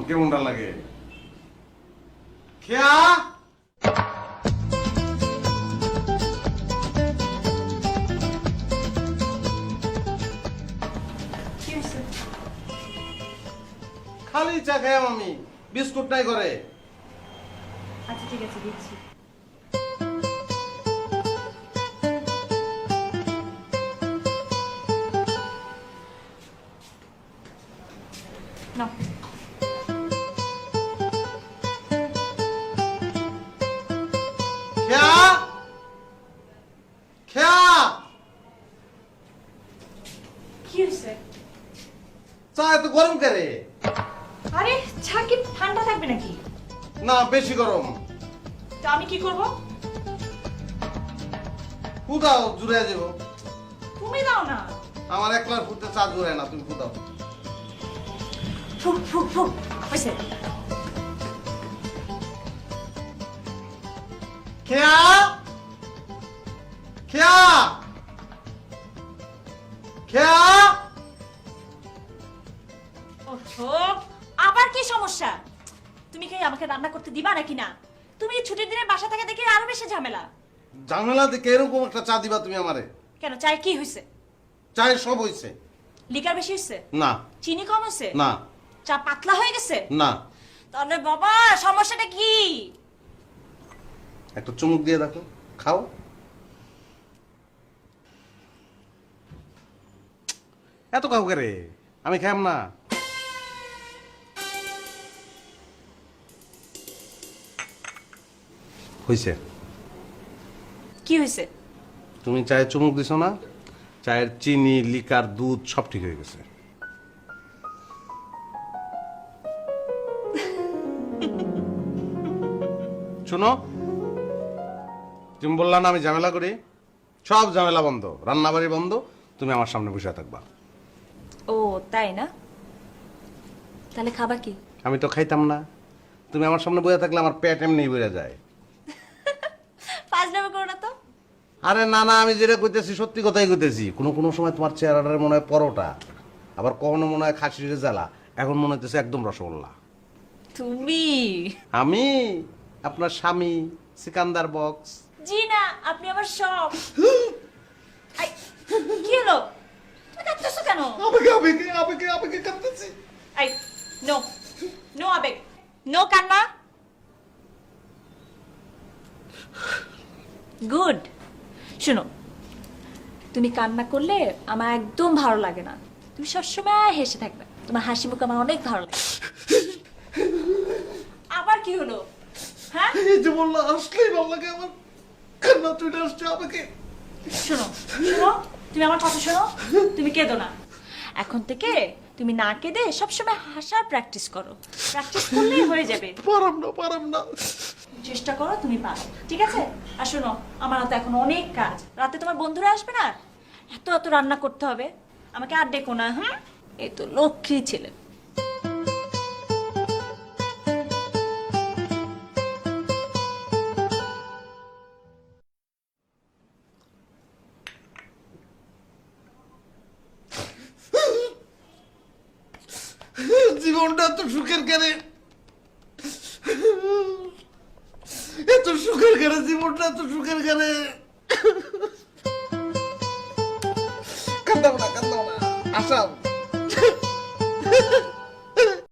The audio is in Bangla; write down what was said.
কেমনটা লাগে খেয়া খালি চা খাই আমি বিস্কুট নাই করে আচ্ছা ঠিক আছে দিচ্ছি নাও খেয়া খেয়া কি হয়েছে চা এত গরম করে আরে চা কি ঠান্ডা থাকবে নাকি না বেশি গরম তা আমি কি করব ফুদাও জুড়ে যাব তুমি দাও না আমার একলার ফুটতে চা জুড়ে না তুমি ফুদাও ফুক ফুক ফুক হয়েছে খেয়া খেয়া খেয়া ওহো আবার কি সমস্যা তুমি কি আমাকে রান্না করতে দিবা নাকি না তুমি ছুটির দিনে বাসা থেকে দেখে আরো বেশি ঝামেলা ঝামেলা দেখে এরকম একটা চা দিবা তুমি আমারে কেন চায় কি হয়েছে চায়ের সব হইছে লিকার বেশি হয়েছে না চিনি কম হয়েছে না চা পাতলা হয়ে গেছে না তাহলে বাবা সমস্যাটা কি একটা চুমুক দিয়ে দেখো খাও এত খাও রে আমি খাইম না হইছে কি হয়েছে তুমি চায়ের চুমুক দিছো না চায়ের চিনি লিকার দুধ সব ঠিক হয়ে গেছে শোনো তুমি বললা না আমি ঝামেলা করি সব ঝামেলা বন্ধ রান্নাবাড়ি বন্ধ তুমি আমার সামনে বসে থাকবা ও তাই না তাহলে খাবা কি আমি তো খাইতাম না তুমি আমার সামনে বসে থাকলে আমার পেট এমনি বেড়ে যায় ফাজলামি করো না তো আরে না না আমি যেটা কইতেছি সত্যি কথাই কইতেছি কোনো কোনো সময় তোমার চেহারাটার মনে হয় পরোটা আবার কখনো মনে হয় খাসির জ্বালা এখন মনে হইতেছে একদম রসগোল্লা তুমি আমি আপনার স্বামী সিকান্দার বক্স জি না আপনি আবার সব আই, কি হলো তুমি কাঁদতেছো কেন আবেগে কাঁদতেছি আই নো নো আবেগ নো কান্না গুড শুনো তুমি কান্না করলে আমার একদম ভালো লাগে না তুমি সবসময় হেসে থাকবে তোমার হাসি মুখ আমার অনেক ভালো লাগে আবার কি হলো হ্যাঁ এই যে বললা আসলেই ভালো লাগে আমার কান্না চলে আসছে আবেগে শোনো শোনো তুমি আমার কথা শোনো তুমি কেঁদো না এখন থেকে তুমি না কেঁদে সবসময় হাসার প্র্যাকটিস করো প্র্যাকটিস করলেই হয়ে যাবে পারাম না চেষ্টা করো তুমি পারো ঠিক আছে আর শোনো আমার হাতে এখন অনেক কাজ রাতে তোমার বন্ধুরা আসবে না এত এত রান্না করতে হবে আমাকে আর ডেকো না হ্যাঁ এই তো লক্ষ্মী ছেলে জীবনটা এত সুখের কেনে এত সুখের কেনে জীবনটা এত সুখের কেনে কান্দাও না আসাও